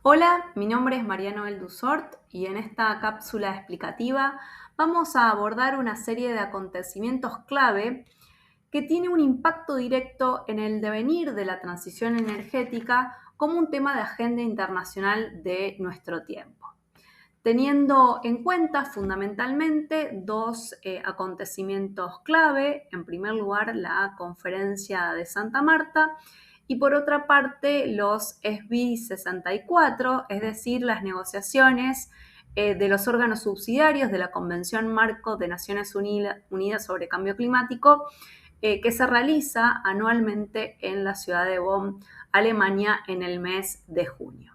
Hola, mi nombre es Mariano Dusort y en esta cápsula explicativa vamos a abordar una serie de acontecimientos clave que tiene un impacto directo en el devenir de la transición energética como un tema de agenda internacional de nuestro tiempo, teniendo en cuenta fundamentalmente dos acontecimientos clave. En primer lugar, la conferencia de Santa Marta y por otra parte los SB 64, es decir, las negociaciones de los órganos subsidiarios de la Convención Marco de Naciones Unidas sobre Cambio Climático, que se realiza anualmente en la ciudad de Bonn, Alemania, en el mes de junio.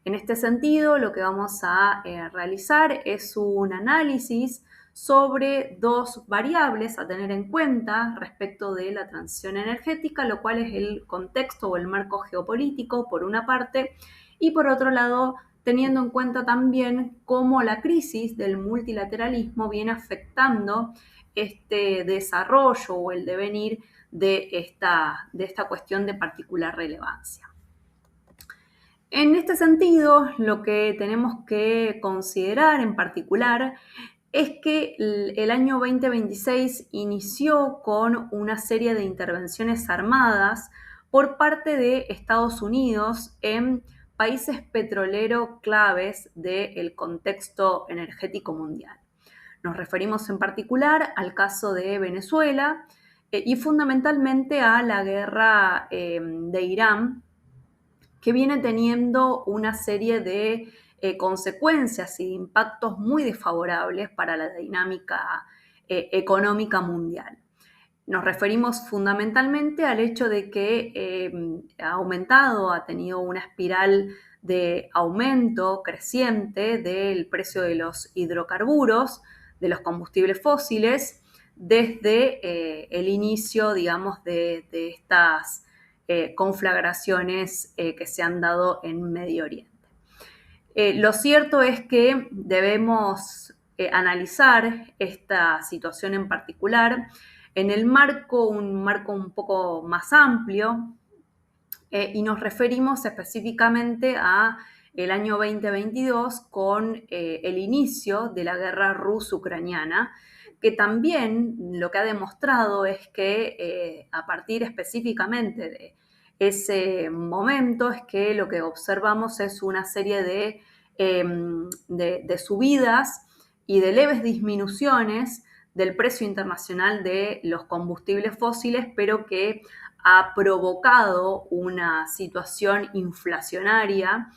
En este sentido, lo que vamos a realizar es un análisis sobre dos variables a tener en cuenta respecto de la transición energética, lo cual es el contexto o el marco geopolítico, por una parte, y por otro lado, teniendo en cuenta también cómo la crisis del multilateralismo viene afectando este desarrollo o el devenir de esta cuestión de particular relevancia. En este sentido, lo que tenemos que considerar en particular es que el año 2026 inició con una serie de intervenciones armadas por parte de Estados Unidos en países petroleros claves del contexto energético mundial. Nos referimos en particular al caso de Venezuela y fundamentalmente a la guerra de Irán, que viene teniendo una serie de consecuencias y impactos muy desfavorables para la dinámica económica mundial. Nos referimos fundamentalmente al hecho de que ha aumentado, ha tenido una espiral de aumento creciente del precio de los hidrocarburos, de los combustibles fósiles, desde el inicio, digamos, de estas conflagraciones que se han dado en Medio Oriente. Lo cierto es que debemos analizar esta situación en particular en el marco, un marco un poco más amplio, y nos referimos específicamente a el año 2022 con el inicio de la guerra ruso-ucraniana, que también lo que ha demostrado es que a partir específicamente de ese momento es que lo que observamos es una serie de subidas y de leves disminuciones del precio internacional de los combustibles fósiles, pero que ha provocado una situación inflacionaria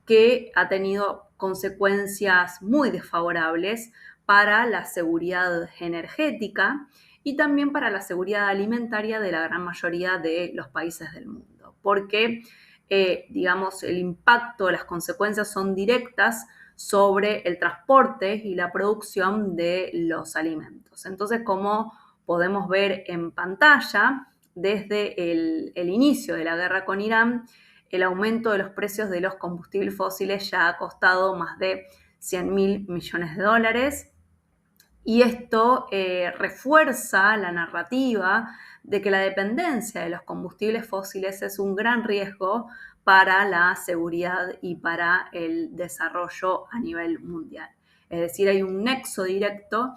que ha tenido consecuencias muy desfavorables para la seguridad energética y también para la seguridad alimentaria de la gran mayoría de los países del mundo, porque, digamos, el impacto, las consecuencias son directas sobre el transporte y la producción de los alimentos. Entonces, como podemos ver en pantalla, desde el inicio de la guerra con Irán, el aumento de los precios de los combustibles fósiles ya ha costado más de 100.000 millones de dólares, y esto refuerza la narrativa de que la dependencia de los combustibles fósiles es un gran riesgo para la seguridad y para el desarrollo a nivel mundial. Es decir, hay un nexo directo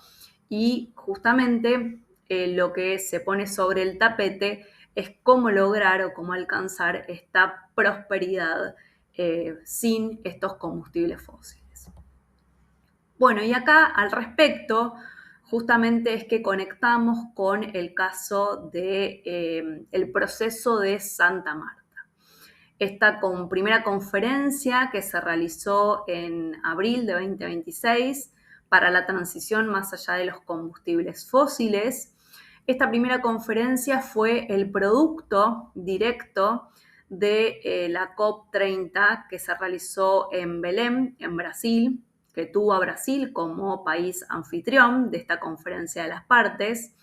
y justamente lo que se pone sobre el tapete es cómo lograr o cómo alcanzar esta prosperidad sin estos combustibles fósiles. Bueno, y acá al respecto, justamente es que conectamos con el caso de el proceso de Santa Marta. Esta primera conferencia que se realizó en abril de 2026 para la transición más allá de los combustibles fósiles. Esta primera conferencia fue el producto directo de la COP30 que se realizó en Belém, en Brasil, que tuvo a Brasil como país anfitrión de esta conferencia de las partes,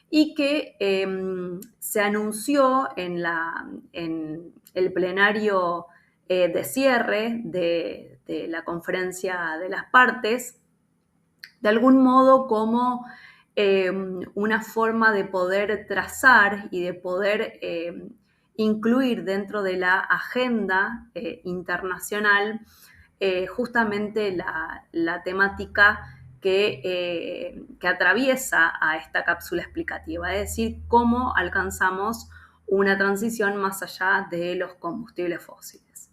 y que se anunció en el plenario de cierre de la conferencia de las partes, de algún modo como una forma de poder trazar y de poder incluir dentro de la agenda internacional justamente la temática que atraviesa a esta cápsula explicativa, es decir, cómo alcanzamos una transición más allá de los combustibles fósiles.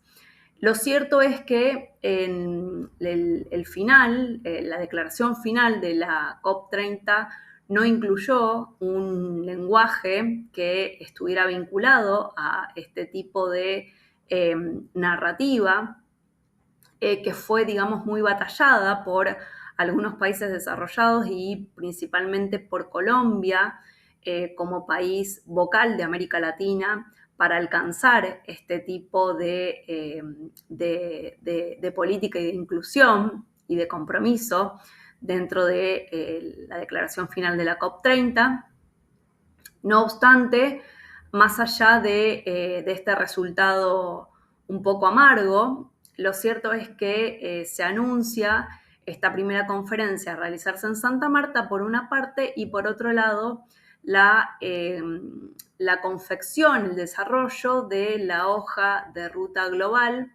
Lo cierto es que en el final, la declaración final de la COP30 no incluyó un lenguaje que estuviera vinculado a este tipo de narrativa que fue, digamos, muy batallada por algunos países desarrollados y principalmente por Colombia como país vocal de América Latina para alcanzar este tipo de política y de inclusión y de compromiso dentro de la declaración final de la COP30. No obstante, más allá de este resultado un poco amargo, lo cierto es que se anuncia esta primera conferencia a realizarse en Santa Marta por una parte y por otro lado la confección, el desarrollo de la hoja de ruta global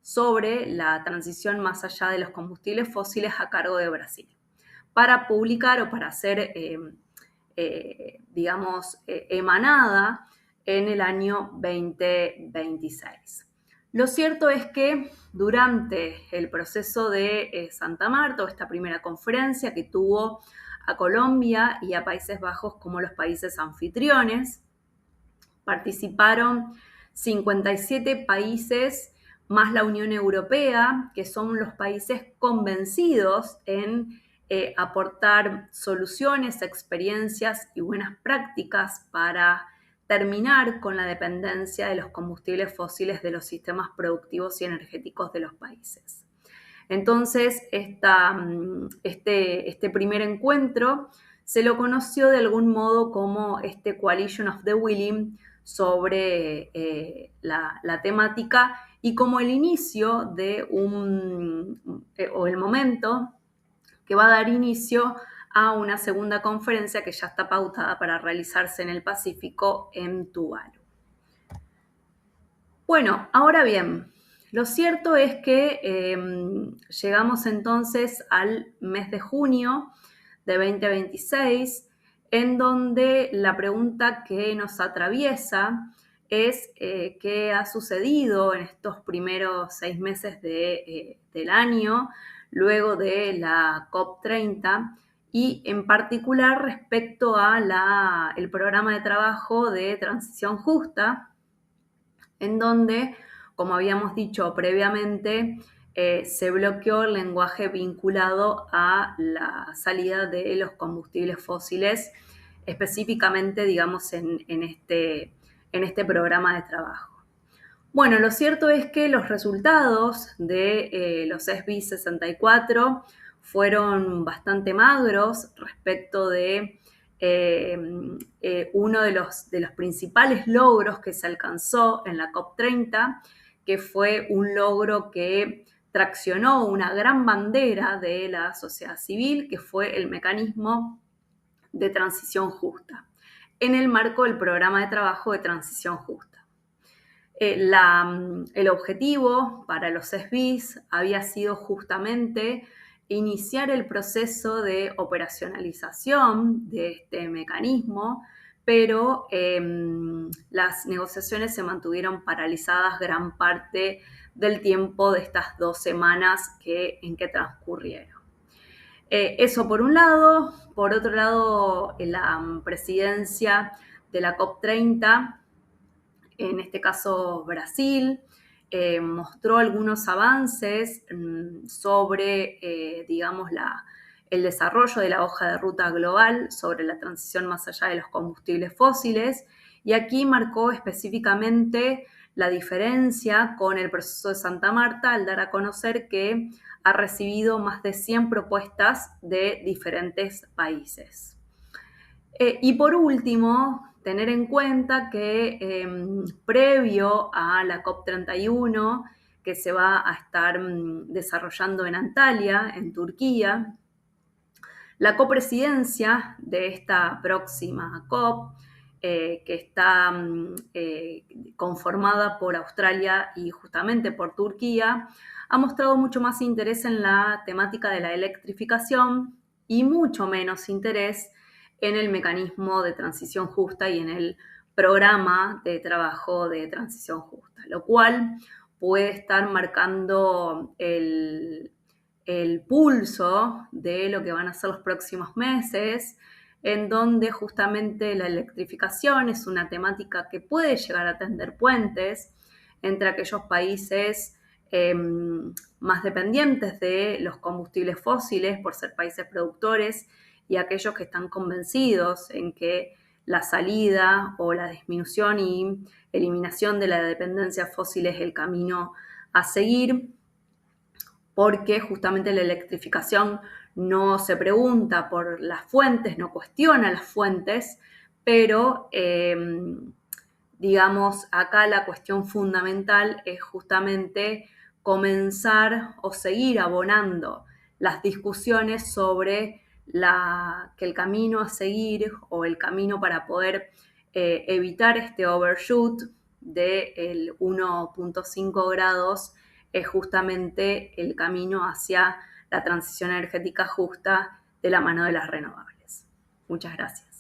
sobre la transición más allá de los combustibles fósiles a cargo de Brasil, para publicar o para ser emanada en el año 2026. Lo cierto es que durante el proceso de Santa Marta, o esta primera conferencia que tuvo a Colombia y a Países Bajos como los países anfitriones, participaron 57 países más la Unión Europea, que son los países convencidos en aportar soluciones, experiencias y buenas prácticas para terminar con la dependencia de los combustibles fósiles de los sistemas productivos y energéticos de los países. Entonces, este primer encuentro se lo conoció de algún modo como este Coalition of the Willing sobre la temática y como el inicio de o el momento que va a dar inicio a una segunda conferencia que ya está pautada para realizarse en el Pacífico, en Tuvalu. Bueno, ahora bien, lo cierto es que llegamos entonces al mes de junio de 2026, en donde la pregunta que nos atraviesa es qué ha sucedido en estos primeros 6 meses del año, luego de la COP30, y en particular respecto a el programa de trabajo de transición justa, en donde, como habíamos dicho previamente, se bloqueó el lenguaje vinculado a la salida de los combustibles fósiles, específicamente, digamos, en este programa de trabajo. Bueno, lo cierto es que los resultados de los SBI 64 fueron bastante magros respecto de uno de los principales logros que se alcanzó en la COP30, que fue un logro que traccionó una gran bandera de la sociedad civil, que fue el mecanismo de transición justa, en el marco del programa de trabajo de transición justa. El objetivo para los SBIs había sido justamente iniciar el proceso de operacionalización de este mecanismo, pero las negociaciones se mantuvieron paralizadas gran parte del tiempo de estas 2 semanas en que transcurrieron. Eso por un lado. Por otro lado, la presidencia de la COP30, en este caso Brasil, mostró algunos avances sobre, el desarrollo de la hoja de ruta global sobre la transición más allá de los combustibles fósiles, y aquí marcó específicamente la diferencia con el proceso de Santa Marta al dar a conocer que ha recibido más de 100 propuestas de diferentes países. Y por último, tener en cuenta que previo a la COP31, que se va a estar desarrollando en Antalya, en Turquía, la copresidencia de esta próxima COP que está conformada por Australia y justamente por Turquía, ha mostrado mucho más interés en la temática de la electrificación y mucho menos interés en el mecanismo de transición justa y en el programa de trabajo de transición justa, lo cual puede estar marcando el pulso de lo que van a ser los próximos meses, en donde justamente la electrificación es una temática que puede llegar a tender puentes entre aquellos países más dependientes de los combustibles fósiles por ser países productores y aquellos que están convencidos en que la salida o la disminución y eliminación de la dependencia fósil es el camino a seguir, porque justamente la electrificación no se pregunta por las fuentes, no cuestiona las fuentes, pero digamos, acá la cuestión fundamental es justamente comenzar o seguir abonando las discusiones sobre que el camino a seguir o el camino para poder evitar este overshoot del 1.5 grados es justamente el camino hacia la transición energética justa de la mano de las renovables. Muchas gracias.